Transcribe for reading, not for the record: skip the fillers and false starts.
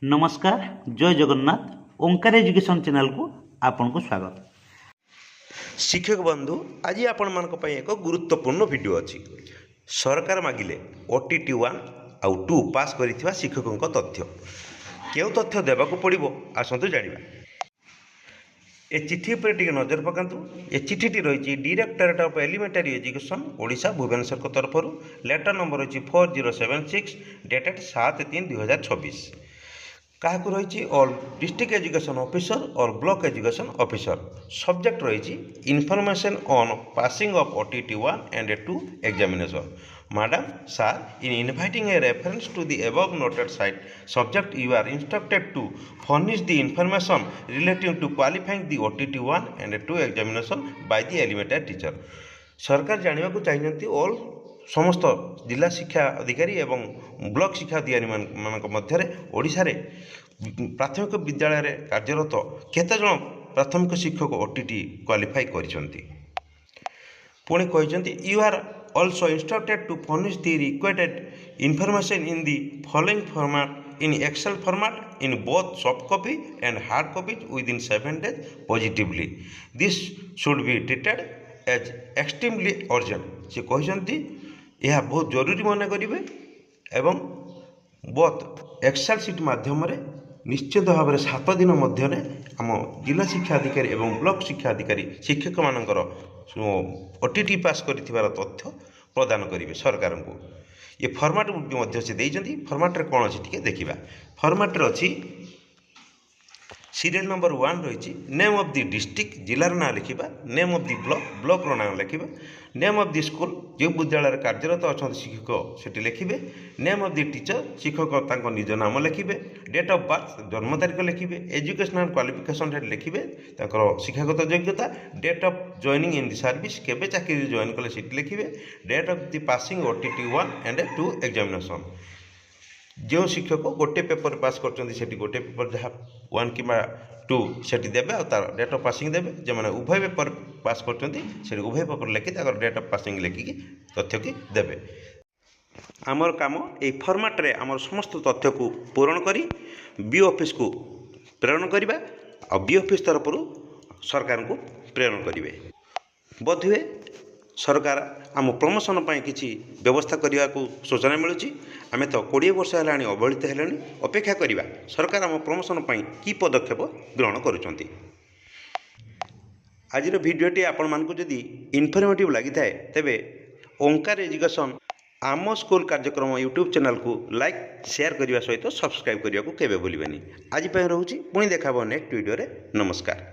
नमस्कार जय जगन्नाथ ओंकार education channel को आपन को स्वागत। शिक्षक बंधु आज आपण मानक पई एक गुरुत्वपूर्ण वीडियो अछि। सरकार मागिले ओटीटी 1 आउ 2 पास करिथिबा शिक्षकक तथ्य केउ तथ्य देबाकू पड़िबो आसंतु जानिबा। ए चिठी पर टिके नजर पकांतु। ए चिठीटी रही directorate of elementary education Odisha Bhubaneswar को तरफ लेटर नंबर रही 4076 डेटेड 7/3/2026 क्या रही ऑल डिस्ट्रिक्ट एजुकेशन ऑफिसर और ब्लॉक एजुकेशन ऑफिसर। सब्जेक्ट रही information on passing of OTT 1 and 2 examination. Madam, sir, in inviting a reference to the above noted site subject, you are instructed to furnish the information relating to qualifying the OTT 1 and 2 examination by the elementary teacher। सरकार जानवा को चाहिए all समस्त जिला शिक्षा अधिकारी एवं block शिक्षा अधिकारी मान मध्य ओडिशा रे प्राथमिक विद्यालय कार्यरत केते जन प्राथमिक शिक्षक ओटीटी क्वालिफाई करिसंती। पुणी कहते you are also instructed to furnish the required information in the following format in Excel format in both soft copy and hard copies within 7 days positively. This should be treated as extremely urgent। से कहते यह बहुत जरूरी मन करेंगे एवं both Excel seat माध्यम निश्चित भाव में 7 दिन मध्य आम जिला शिक्षा अधिकारी एवं ब्लॉक शिक्षा अधिकारी शिक्षक मानकर ओटीटी पास कर तथ्य प्रदान करेंगे सरकार को। ये फॉर्मेट मध्य से देइजंती। फॉर्मेट रे कौन अच्छी देखा। फॉर्मेट रे अच्छी सीरियल नंबर 1 रही नेम ऑफ द डिस्ट्रिक्ट जिलार ना लिखा, नेम ऑफ द ब्लॉक रो ना लिखा, नेम ऑफ द स्कूल जो विद्यालय कार्यरत अच्छा शिक्षक से लिखे, नेम ऑफ द टीचर शिक्षक निज नाम लिखे, डेट ऑफ बर्थ जन्म तारीख लिखे, एजुकेशनल क्वालिफिकेशन लिखे, शिक्षागत योग्यता, date of joining in the service केबे चाकरी जॉइन कले सीट लिखे, date of the passing OTT 1 and 2 examination. जो शिक्षक गोटे पेपर पास कर गोटे पेपर जहाँ 1 कि 2 से देवे और तार डेट ऑफ पासिंग देवे। जो मैंने उभय पेपर पास कर उभय पेपर लिखि डेट ऑफ पासिंग लिखिकी तथ्य की देवे। आमर काम ये फॉर्मेट रे आमर समस्त तथ्य को पूरण करी बी ऑफिस को प्रेरण करवा और बी ऑफिस तरफ सरकार को प्रेरण करेंगे। बोधहुए सरकार आम प्रमोशन पर किसी व्यवस्था करने को सूचना मिलूँ। आम तो 20 वर्ष है अवहेलित है, अपेक्षा करवा सरकार आम प्रमोशन पर कि पदक्षेप ग्रहण करुँच। आज भिडियोटी आपण मानक जदि इनफर्मेटिव लगी था तेबे ओंकार एजुकेशन आम स्कूल कार्यक्रम यूट्यूब चैनल को लाइक शेयर करने सहित सब्सक्राइब करने को केवे भूलिबेनी। आज रोचे पुणी देखा नेक्स्ट वीडियो रे। नमस्कार।